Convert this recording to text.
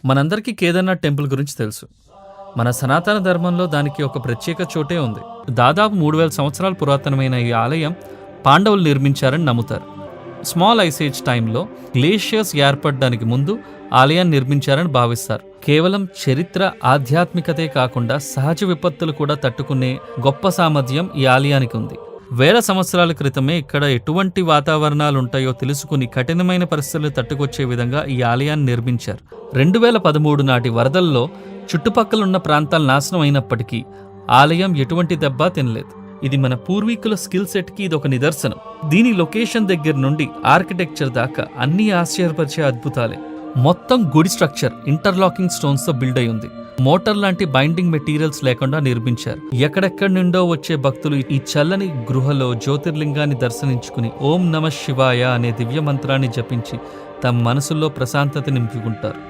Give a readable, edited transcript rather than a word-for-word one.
మనందరికీ కేదార్నాథ్ టెంపుల్ గురించి తెలుసు. మన సనాతన ధర్మంలో దానికి ఒక ప్రత్యేక చోటే ఉంది. దాదాపు 3000 సంవత్సరాల పురాతనమైన ఈ ఆలయం పాండవులు నిర్మించారని నమ్ముతారు. స్మాల్ ఐసేజ్ టైంలో గ్లేషియర్స్ ఏర్పడడానికి ముందు ఆలయాన్ని నిర్మించారని భావిస్తారు. కేవలం చరిత్ర, ఆధ్యాత్మికతే కాకుండా సహజ విపత్తులు కూడా తట్టుకునే గొప్ప సామర్థ్యం ఈ ఆలయానికి ఉంది. వేల సంవత్సరాల క్రితమే ఇక్కడ ఎటువంటి వాతావరణాలు ఉంటాయో తెలుసుకుని కఠినమైన పరిస్థితులు తట్టుకొచ్చే విధంగా ఈ ఆలయాన్ని నిర్మించారు. 2013 నాటి వరదల్లో చుట్టుపక్కలున్న ప్రాంతాలు నాశనం అయినప్పటికీ ఆలయం ఎటువంటి దెబ్బ తినలేదు. ఇది మన పూర్వీకుల స్కిల్ సెట్కి ఇది ఒక నిదర్శనం. దీని లొకేషన్ దగ్గర నుండి ఆర్కిటెక్చర్ దాకా అన్ని ఆశ్చర్యపరిచే అద్భుతాలే. మొత్తం గుడి స్ట్రక్చర్ ఇంటర్లాకింగ్ స్టోన్స్ తో బిల్డ్ అయి ఉంది. మోటార్ లాంటి బైండింగ్ మెటీరియల్స్ లేకుండా నిర్మించారు. ఎక్కడెక్కడి నుండో వచ్చే భక్తులు ఈ చల్లని గృహలో జ్యోతిర్లింగాన్ని దర్శించుకుని ఓం నమః శివాయ అనే దివ్య మంత్రాన్ని జపించి తమ మనసుల్లో ప్రశాంతత నింపుకుంటారు.